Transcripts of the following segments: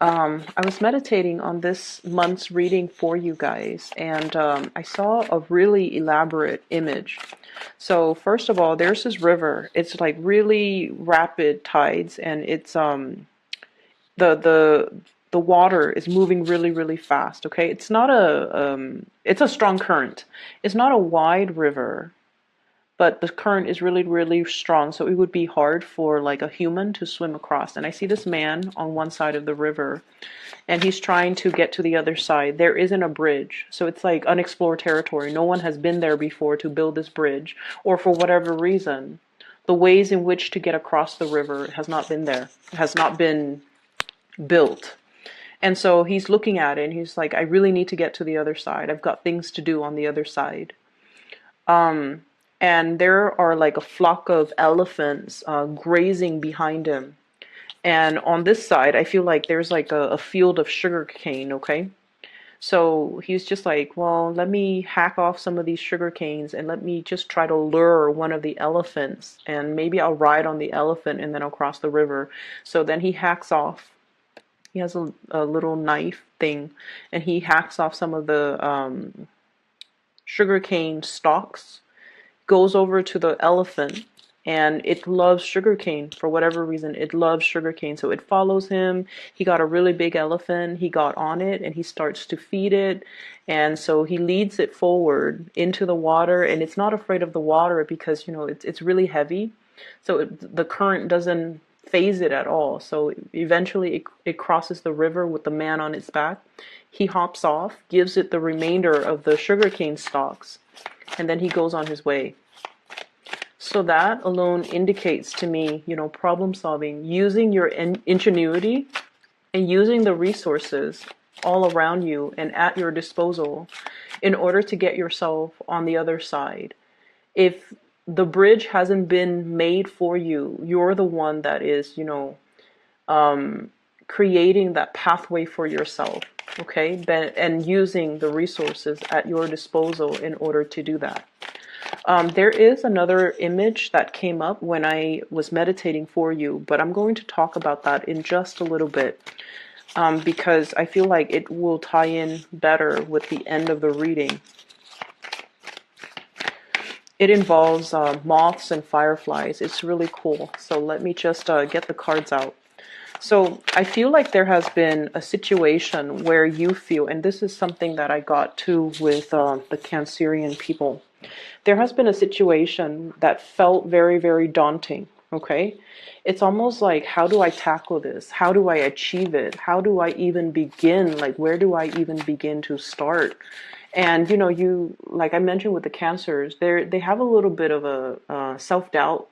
I was meditating on this month's reading for you guys, and I saw a really elaborate image. So first of all, there's this river. It's like really rapid tides, and it's the the the water is moving really really fast. Okay, it's not it's a strong current. It's not a wide river, but the current is really really strong, so it would be hard for like a human to swim across. And I see this man on one side of the river, and he's trying to get to the other side. There isn't a bridge, so it's like unexplored territory. No one has been there before to build this bridge, or for whatever reason, the ways in which to get across the river has not been there, has not been built. And so he's looking at it and he's like, I really need to get to the other side. I've got things to do on the other side. And there are like a flock of elephants grazing behind him. And on this side, I feel like there's like a field of sugar cane, okay? So he's just like, well, let me hack off some of these sugar canes and let me just try to lure one of the elephants. And maybe I'll ride on the elephant and then I'll cross the river. So then he hacks off. He has a little knife thing, and he hacks off some of the sugar cane stalks, goes over to the elephant, and it loves sugarcane for whatever reason. It loves sugarcane, so it follows him. He got a really big elephant. He got on it and he starts to feed it, and so he leads it forward into the water. And it's not afraid of the water because it's really heavy, so the current doesn't phase it at all. So eventually it crosses the river with the man on its back. He hops off, gives it the remainder of the sugarcane stalks, and then he goes on his way. So that alone indicates to me, problem solving, using your ingenuity and using the resources all around you and at your disposal in order to get yourself on the other side. If the bridge hasn't been made for you, you're the one that is, creating that pathway for yourself, okay? And using the resources at your disposal in order to do that. There is another image that came up when I was meditating for you, but I'm going to talk about that in just a little bit, because I feel like it will tie in better with the end of the reading. It involves moths and fireflies. It's really cool. So let me just get the cards out. So I feel like there has been a situation where you feel, and this is something that I got to with the Cancerian people. There has been a situation that felt very, very daunting, okay? It's almost like, how do I tackle this? How do I achieve it? How do I even begin? Like, where do I even begin to start? And, you, like I mentioned with the Cancers, they have a little bit of a self-doubt,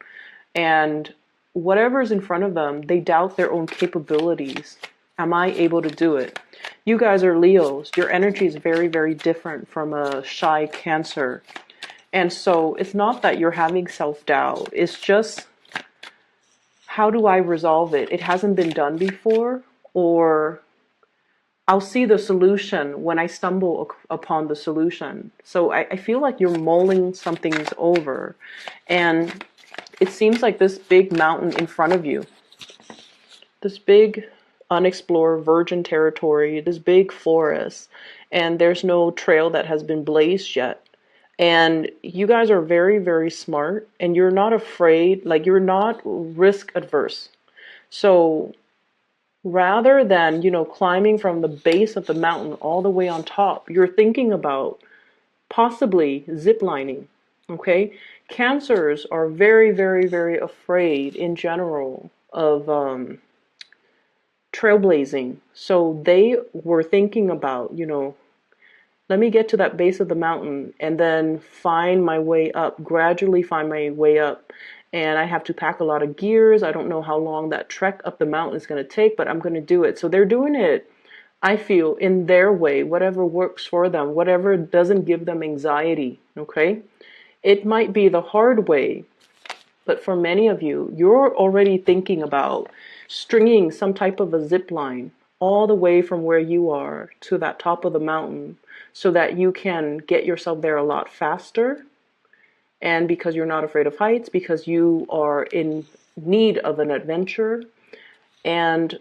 and whatever's in front of them, they doubt their own capabilities. Am I able to do it? You guys are Leos. Your energy is very, very different from a shy Cancer. And so it's not that you're having self-doubt. It's just, how do I resolve it? It hasn't been done before, or I'll see the solution when I stumble upon the solution. So I feel like you're mulling some things over. And it seems like this big mountain in front of you, this big unexplored virgin territory, this big forest, and there's no trail that has been blazed yet. And you guys are very, very smart, and you're not afraid, like you're not risk adverse. So rather than, climbing from the base of the mountain all the way on top, you're thinking about possibly ziplining, okay? Cancers are very, very, very afraid in general of trailblazing. So they were thinking about, let me get to that base of the mountain and then find my way up, gradually find my way up. And I have to pack a lot of gears. I don't know how long that trek up the mountain is going to take, but I'm going to do it. So they're doing it, I feel, in their way, whatever works for them, whatever doesn't give them anxiety, okay? It might be the hard way, but for many of you, you're already thinking about stringing some type of a zip line all the way from where you are to that top of the mountain so that you can get yourself there a lot faster. And because you're not afraid of heights, because you are in need of an adventure, and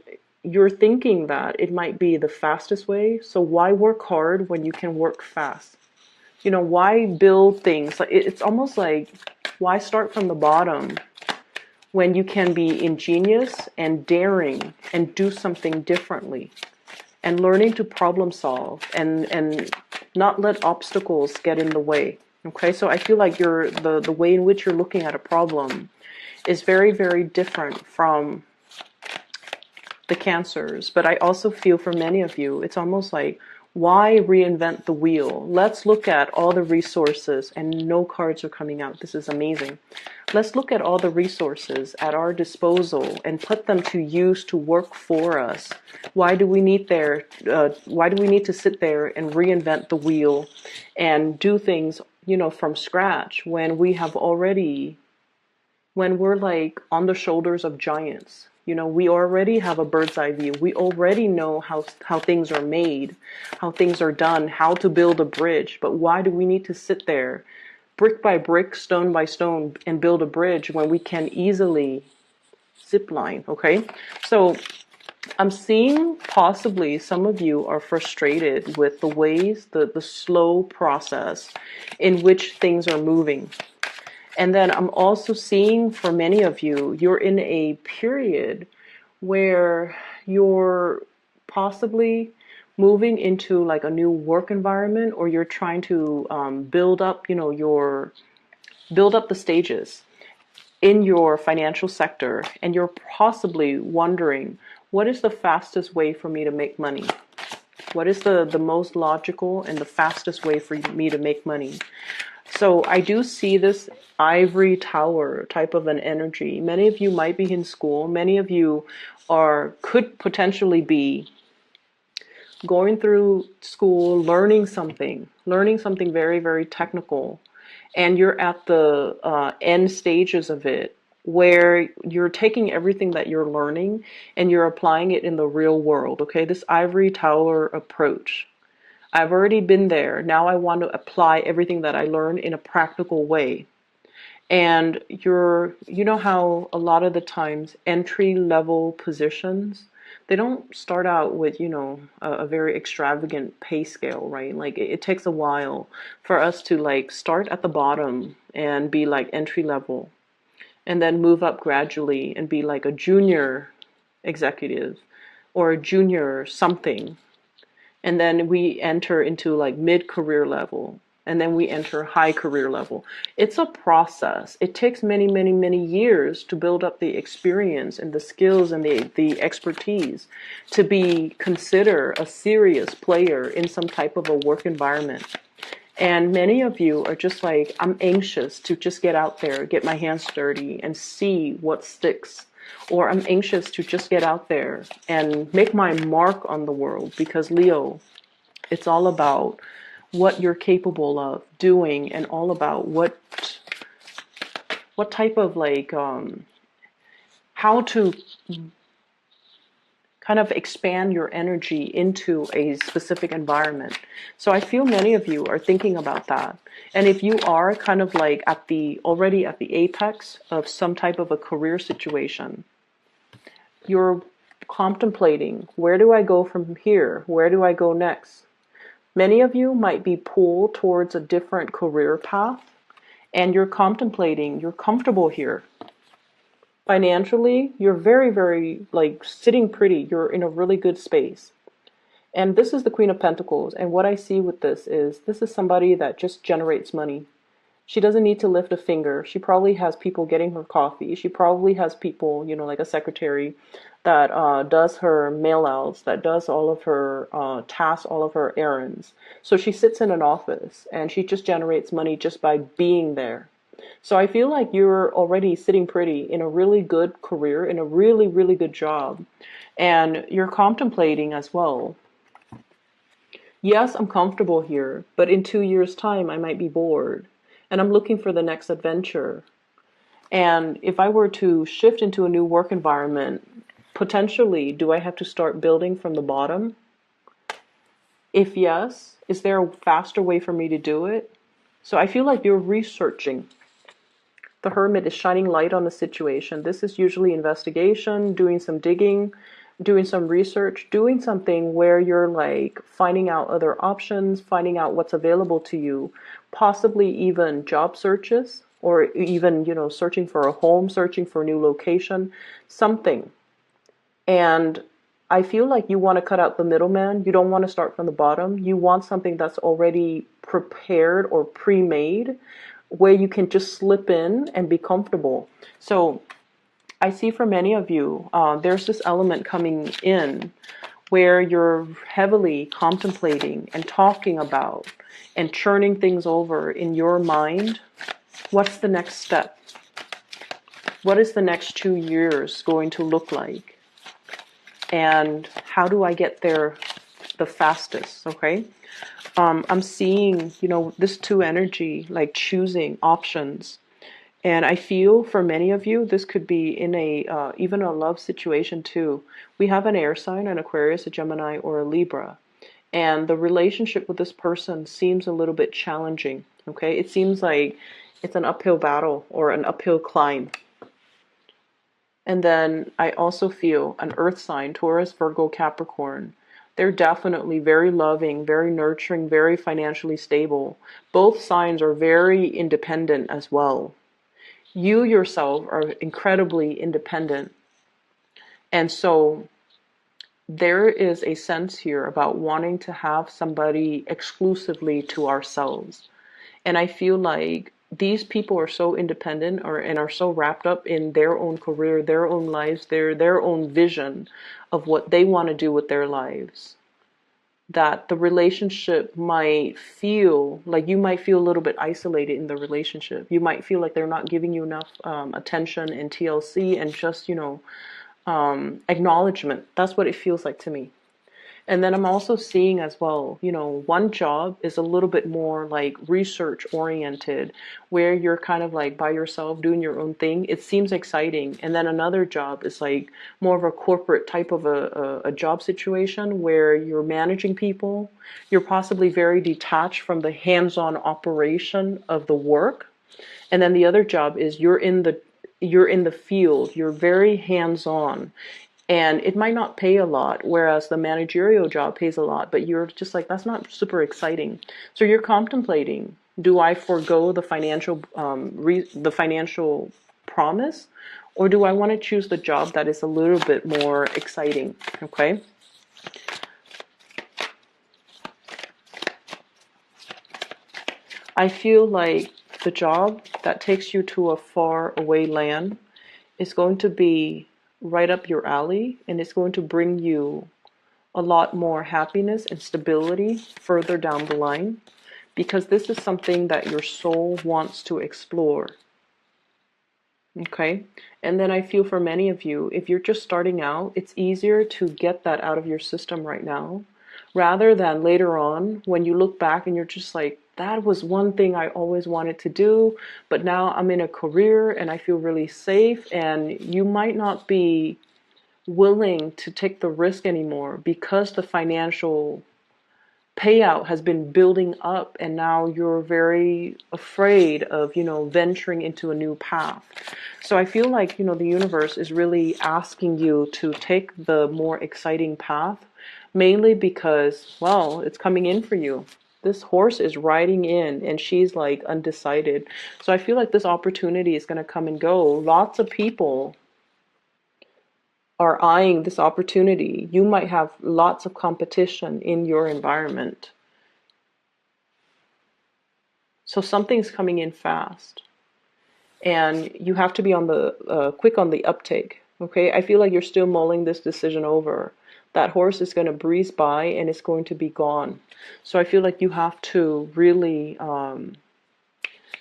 you're thinking that it might be the fastest way. So why work hard when you can work fast? You know, why build things? Like it's almost like, why start from the bottom when you can be ingenious and daring and do something differently and learning to problem solve and not let obstacles get in the way. Okay, so I feel like the way in which you're looking at a problem is very, very different from the Cancers. But I also feel for many of you, it's almost like, why reinvent the wheel? Let's look at all the resources, and no cards are coming out. This is amazing. Let's look at all the resources at our disposal and put them to use to work for us. Why do we need why do we need to sit there and reinvent the wheel and do things, you know, from scratch when we have already, when we're like on the shoulders of giants? You know, we already have a bird's eye view. We already know how things are made, how things are done, how to build a bridge. But why do we need to sit there brick by brick, stone by stone, and build a bridge when we can easily zip line? Okay, so I'm seeing possibly some of you are frustrated with the ways, the slow process in which things are moving. And then I'm also seeing for many of you, you're in a period where you're possibly moving into like a new work environment, or you're trying to build up, you know, build up the stages in your financial sector, and you're possibly wondering, what is the fastest way for me to make money? What is the most logical and the fastest way for me to make money? So I do see this ivory tower type of an energy. Many of you might be in school. Many of you could potentially be going through school, learning something very, very technical. And you're at the end stages of it, where you're taking everything that you're learning and you're applying it in the real world. Okay, this ivory tower approach. I've already been there. Now I want to apply everything that I learned in a practical way. And you know how a lot of the times entry level positions, they don't start out with, you know, a very extravagant pay scale, right? Like it takes a while for us to like start at the bottom and be like entry level, and then move up gradually and be like a junior executive or a junior something. And then we enter into like mid-career level, and then we enter high career level. It's a process. It takes many, many, many years to build up the experience and the skills and the expertise to be considered a serious player in some type of a work environment. And many of you are just like, I'm anxious to just get out there, get my hands dirty and see what sticks. Or I'm anxious to just get out there and make my mark on the world, because Leo, it's all about what you're capable of doing, and all about what type of like how to kind of expand your energy into a specific environment. So I feel many of you are thinking about that. And if you are kind of like already at the apex of some type of a career situation, you're contemplating, where do I go from here? Where do I go next? Many of you might be pulled towards a different career path, and you're contemplating, you're comfortable here. Financially, you're very, very like sitting pretty. You're in a really good space. And this is the Queen of Pentacles. And what I see with this is somebody that just generates money. She doesn't need to lift a finger. She probably has people getting her coffee. She probably has people, you know, like a secretary that does her mail outs, that does all of her tasks, all of her errands. So she sits in an office and she just generates money just by being there. So I feel like you're already sitting pretty in a really good career, in a really, really good job. And you're contemplating as well. Yes, I'm comfortable here, but in 2 years' time, I might be bored. And I'm looking for the next adventure. And if I were to shift into a new work environment, potentially, do I have to start building from the bottom? If yes, is there a faster way for me to do it? So I feel like you're researching. The Hermit is shining light on the situation. This is usually investigation, doing some digging, doing some research, doing something where you're like finding out other options, finding out what's available to you, possibly even job searches, or even, searching for a home, searching for a new location, something. And I feel like you want to cut out the middleman. You don't want to start from the bottom. You want something that's already prepared or pre-made where you can just slip in and be comfortable. So I see for many of you, there's this element coming in where you're heavily contemplating and talking about and churning things over in your mind. What's the next step? What is the next 2 years going to look like? And how do I get there the fastest? Okay. I'm seeing, this two energy, like choosing options. And I feel for many of you, this could be in a even a love situation too. We have an air sign, an Aquarius, a Gemini, or a Libra. And the relationship with this person seems a little bit challenging. Okay. It seems like it's an uphill battle or an uphill climb. And then I also feel an earth sign, Taurus, Virgo, Capricorn. They're definitely very loving, very nurturing, very financially stable. Both signs are very independent as well. You yourself are incredibly independent. And so there is a sense here about wanting to have somebody exclusively to ourselves. And I feel like these people are so independent and are so wrapped up in their own career, their own lives, their own vision of what they want to do with their lives, that the relationship might feel like you might feel a little bit isolated in the relationship. You might feel like they're not giving you enough attention and TLC and just, acknowledgement. That's what it feels like to me. And then I'm also seeing as well, one job is a little bit more like research oriented, where you're kind of like by yourself doing your own thing. It seems exciting. And then another job is like more of a corporate type of a job situation where you're managing people. You're possibly very detached from the hands-on operation of the work. And then the other job is you're in the field. You're very hands-on. And it might not pay a lot, whereas the managerial job pays a lot, but you're just like, that's not super exciting. So you're contemplating, do I forego the financial promise, or do I want to choose the job that is a little bit more exciting? Okay. I feel like the job that takes you to a far away land is going to be right up your alley, and it's going to bring you a lot more happiness and stability further down the line, because this is something that your soul wants to explore. Okay. And then I feel for many of you, if you're just starting out, it's easier to get that out of your system right now, rather than later on when you look back and you're just like, that was one thing I always wanted to do, but now I'm in a career and I feel really safe, and you might not be willing to take the risk anymore because the financial payout has been building up, and now you're very afraid of, venturing into a new path. So I feel like, the universe is really asking you to take the more exciting path, mainly because, well, it's coming in for you. This horse is riding in and she's like undecided. So I feel like this opportunity is going to come and go. Lots of people are eyeing this opportunity. You might have lots of competition in your environment. So something's coming in fast, and you have to be on the quick on the uptake. Okay, I feel like you're still mulling this decision over. That horse is going to breeze by and it's going to be gone. So I feel like you have to really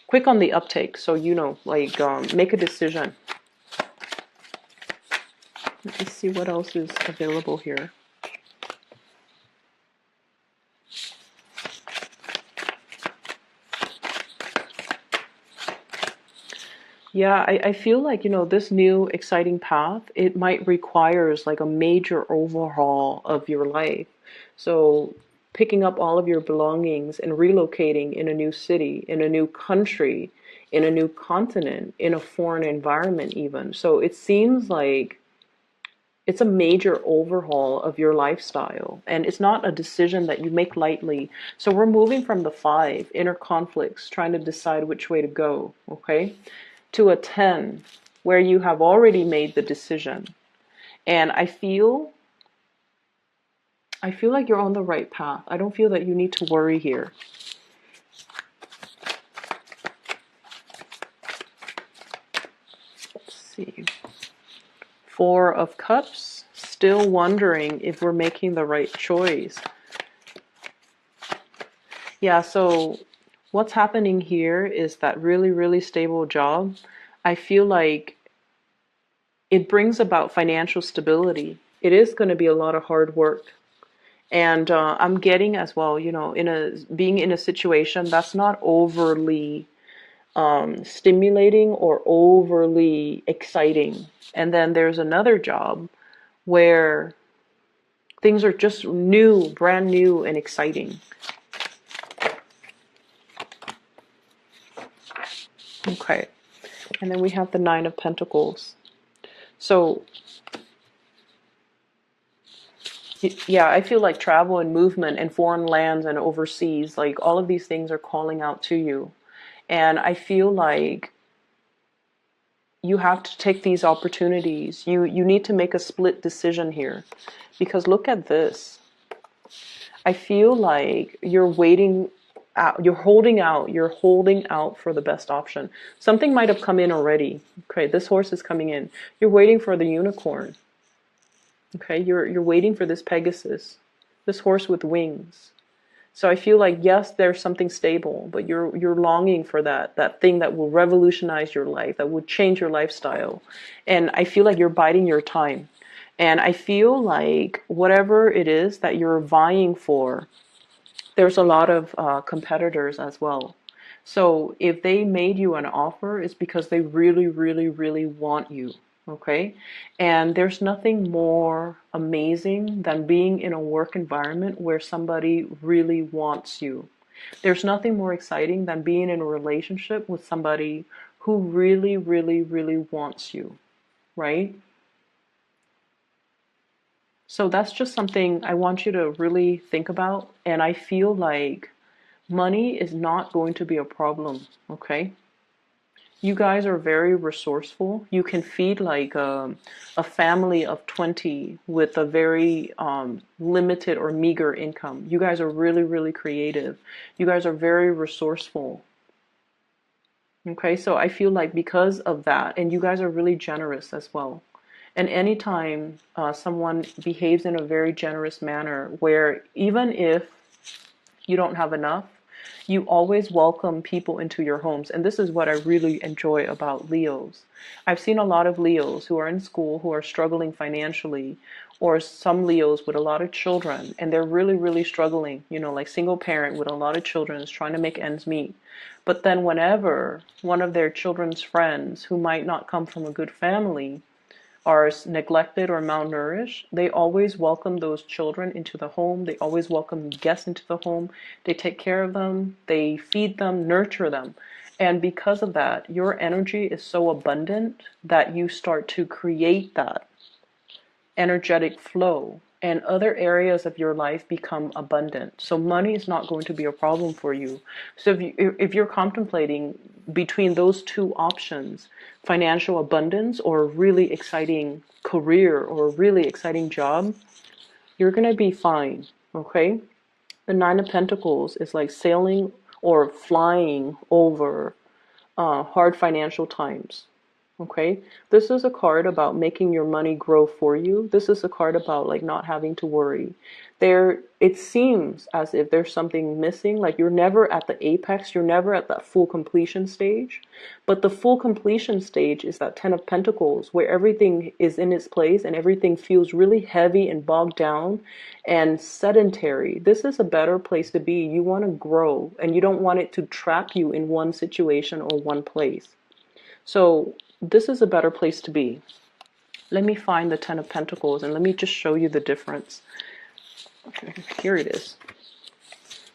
quick on the uptake. So make a decision. Let me see what else is available here. Yeah, I feel like, this new exciting path, it might requires like a major overhaul of your life. So picking up all of your belongings and relocating in a new city, in a new country, in a new continent, in a foreign environment even. So it seems like It's a major overhaul of your lifestyle, and it's not a decision that you make lightly. So we're moving from the 5, inner conflicts, trying to decide which way to go, okay, to a 10, where you have already made the decision. And I feel like you're on the right path. I don't feel that you need to worry here. Let's see. 4 of Cups, still wondering if we're making the right choice. Yeah, so what's happening here is that really, really stable job. I feel like it brings about financial stability. It is going to be a lot of hard work. And I'm getting as well, you know, being in a situation that's not overly stimulating or overly exciting. And then there's another job where things are just new, brand new and exciting. Okay. And then we have the 9 of Pentacles. So, yeah, I feel like travel and movement and foreign lands and overseas, like all of these things are calling out to you. And I feel like you have to take these opportunities. You need to make a split decision here. Because look at this. I feel like you're waiting out, you're holding out for the best option. Something might have come in already. Okay, this horse is coming in. You're waiting for the unicorn. Okay, you're waiting for this Pegasus, this horse with wings. So I feel like, yes, there's something stable, but you're longing for that thing that will revolutionize your life, that will change your lifestyle. And I feel like you're biding your time. And I feel like whatever it is that you're vying for, there's a lot of competitors as well. So if they made you an offer, it's because they really, really, really want you. Okay. And there's nothing more amazing than being in a work environment where somebody really wants you. There's nothing more exciting than being in a relationship with somebody who really, really, really wants you. Right? So that's just something I want you to really think about. And I feel like money is not going to be a problem. Okay. You guys are very resourceful. You can feed like a family of 20 with a very limited or meager income. You guys are really, really creative. You guys are very resourceful. Okay, so I feel like because of that, and you guys are really generous as well. And anytime someone behaves in a very generous manner, where even if you don't have enough, you always welcome people into your homes. And this is what I really enjoy about Leos. I've seen a lot of Leos who are in school, who are struggling financially, or some Leos with a lot of children, and they're really, really struggling, you know, like single parent with a lot of children is trying to make ends meet. But then whenever one of their children's friends who might not come from a good family are neglected or malnourished, they always welcome those children into the home. They always welcome guests into the home. They take care of them. They feed them, nurture them. And because of that, your energy is so abundant that you start to create that energetic flow, and other areas of your life become abundant. So money is not going to be a problem for you. So if you're contemplating between those two options, financial abundance or a really exciting career or a really exciting job, you're going to be fine, okay? The 9 of Pentacles is like sailing or flying over hard financial times. Okay, this is a card about making your money grow for you. This is a card about like not having to worry. It seems as if there's something missing, like you're never at the apex, you're never at that full completion stage. But the full completion stage is that 10 of Pentacles, where everything is in its place and everything feels really heavy and bogged down and sedentary. This is a better place to be. You want to grow and you don't want it to trap you in one situation or one place. So this is a better place to be. Let me find the 10 of Pentacles and let me just show you the difference. Okay, here it is.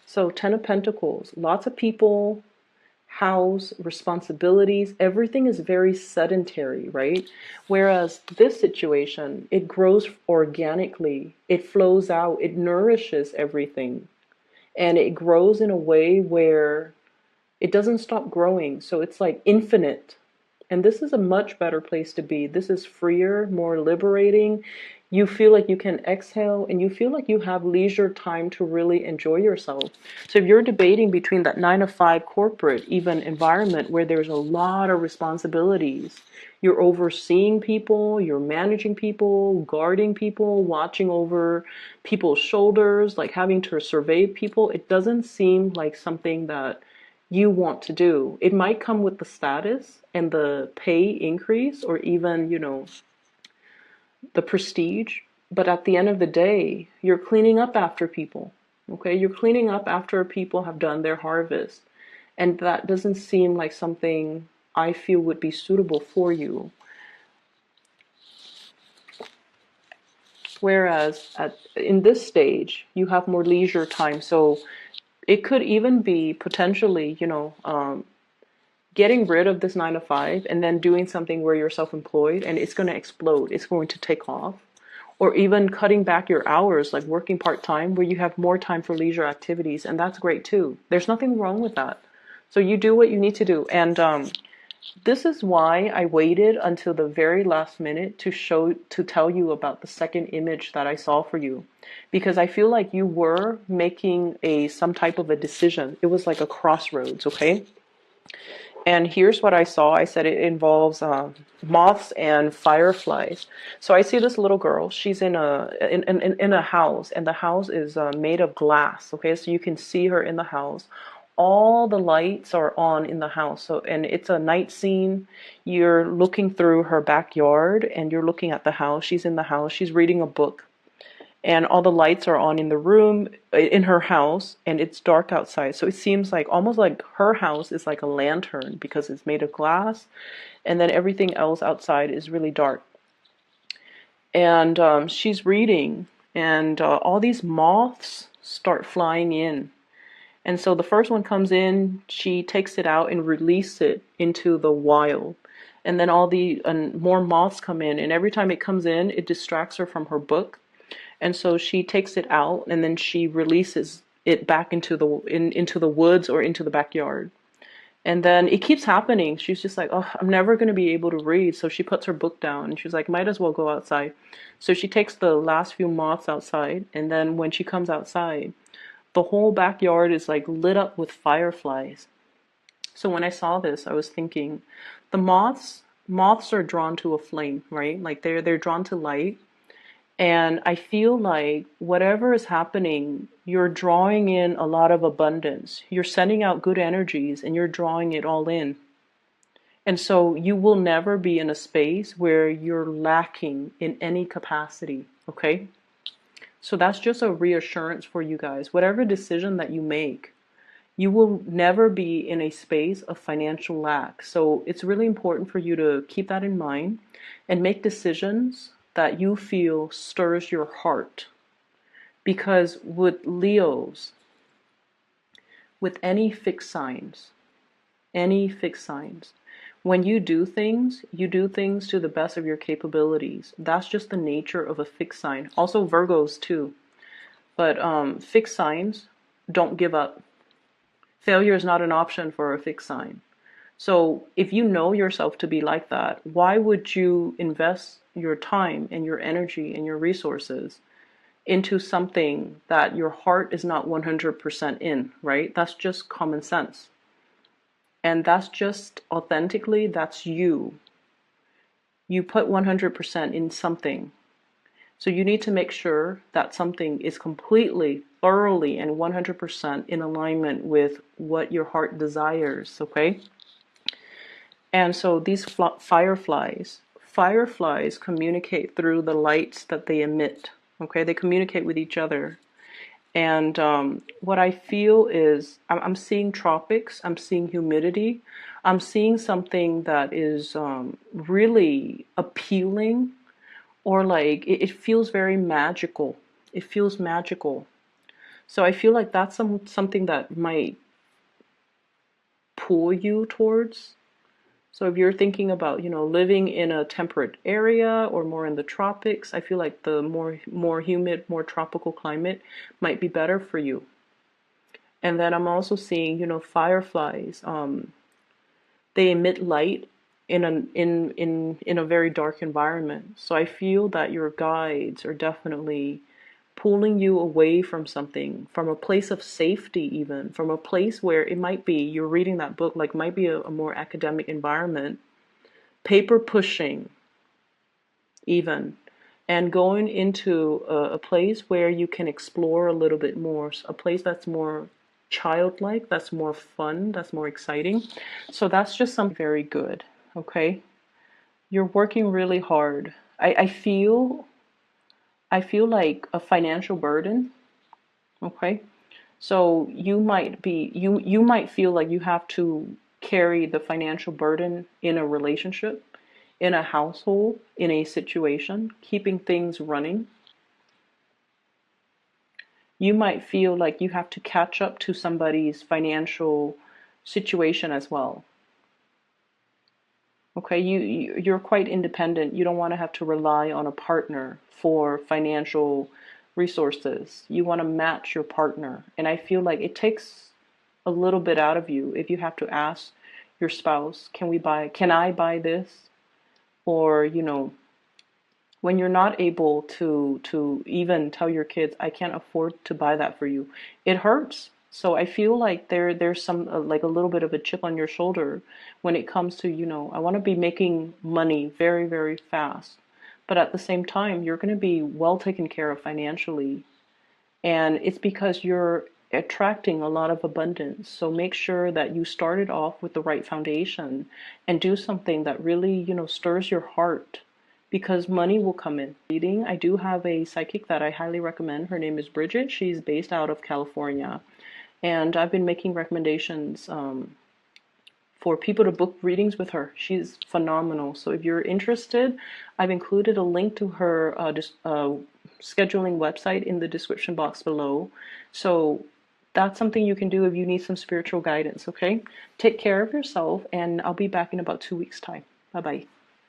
So 10 of Pentacles, lots of people house, responsibilities, everything is very sedentary, right? Whereas this situation, it grows organically, it flows out, it nourishes everything, and it grows in a way where it doesn't stop growing. So it's like infinite. And this is a much better place to be. This is freer, more liberating. You feel like you can exhale and you feel like you have leisure time to really enjoy yourself. So if you're debating between that 9 to 5 corporate even environment where there's a lot of responsibilities, you're overseeing people, you're managing people, guarding people, watching over people's shoulders, like having to survey people, it doesn't seem like something that you want to do. It might come with the status and the pay increase or even, the prestige. But at the end of the day, you're cleaning up after people. Okay? You're cleaning up after people have done their harvest. And that doesn't seem like something I feel would be suitable for you. Whereas in this stage, you have more leisure time. So it could even be potentially, getting rid of this 9 to 5 and then doing something where you're self-employed and it's going to explode. It's going to take off. Or even cutting back your hours, like working part-time where you have more time for leisure activities. And that's great too. There's nothing wrong with that. So you do what you need to do. And this is why I waited until the very last minute to tell you about the second image that I saw for you. Because I feel like you were making some type of a decision. It was like a crossroads, okay? And here's what I saw. I said it involves moths and fireflies. So I see this little girl. She's in a house, and the house is made of glass. Okay, so you can see her in the house. All the lights are on in the house. So, and it's a night scene. You're looking through her backyard, and you're looking at the house. She's in the house. She's reading a book. And all the lights are on in the room, in her house, and it's dark outside. So it seems like almost like her house is like a lantern because it's made of glass, and then everything else outside is really dark. And she's reading, and all these moths start flying in. And so the first one comes in, she takes it out and releases it into the wild. And then all the more moths come in, and every time it comes in, it distracts her from her book. And so she takes it out and then she releases it back into the woods or into the backyard. And then it keeps happening. She's just like, oh, I'm never going to be able to read. So she puts her book down and she's like, might as well go outside. So she takes the last few moths outside. And then when she comes outside, the whole backyard is like lit up with fireflies. So when I saw this, I was thinking, the moths are drawn to a flame, right? Like they're drawn to light. And I feel like whatever is happening, you're drawing in a lot of abundance. You're sending out good energies and you're drawing it all in. And so you will never be in a space where you're lacking in any capacity, okay? So that's just a reassurance for you guys. Whatever decision that you make, you will never be in a space of financial lack. So it's really important for you to keep that in mind and make decisions that you feel stirs your heart. Because with Leos, with any fixed signs, when you do things to the best of your capabilities. That's just the nature of a fixed sign. Also Virgos too. But fixed signs don't give up. Failure is not an option for a fixed sign. So if you know yourself to be like that, why would you invest your time and your energy and your resources into something that your heart is not 100% in, right? That's just common sense. And that's just authentically, that's you. You put 100% in something. So you need to make sure that something is completely, thoroughly, and 100% in alignment with what your heart desires, okay? And so these fireflies communicate through the lights that they emit. Okay, they communicate with each other. And what I feel is I'm seeing tropics, I'm seeing humidity, I'm seeing something that is really appealing, or like it feels very magical. It feels magical. So I feel like that's something that might pull you towards. So if you're thinking about, living in a temperate area or more in the tropics, I feel like the more humid, more tropical climate might be better for you. And then I'm also seeing, fireflies. They emit light in a very dark environment. So I feel that your guides are definitely pulling you away from something, from a place of safety, even from a place where it might be you're reading that book, like might be a more academic environment, paper pushing even, and going into a place where you can explore a little bit more, a place that's more childlike, that's more fun, that's more exciting. So that's just something very good. Okay, you're working really hard. I feel like a financial burden. Okay, so you might feel like you have to carry the financial burden in a relationship, in a household, in a situation, keeping things running. You might feel like you have to catch up to somebody's financial situation as well. Okay, you're quite independent. You don't want to have to rely on a partner for financial resources. You want to match your partner. And I feel like it takes a little bit out of you if you have to ask your spouse, can I buy this? Or, when you're not able to even tell your kids, I can't afford to buy that for you, it hurts. So I feel like there's some like a little bit of a chip on your shoulder when it comes to, I want to be making money very, very fast. But at the same time, you're going to be well taken care of financially. And it's because you're attracting a lot of abundance. So make sure that you started off with the right foundation and do something that really, stirs your heart, because money will come in. Reading, I do have a psychic that I highly recommend. Her name is Bridget. She's based out of California. And I've been making recommendations for people to book readings with her. She's phenomenal. So if you're interested, I've included a link to her scheduling website in the description box below. So that's something you can do if you need some spiritual guidance, okay? Take care of yourself, and I'll be back in about 2 weeks' time. Bye-bye.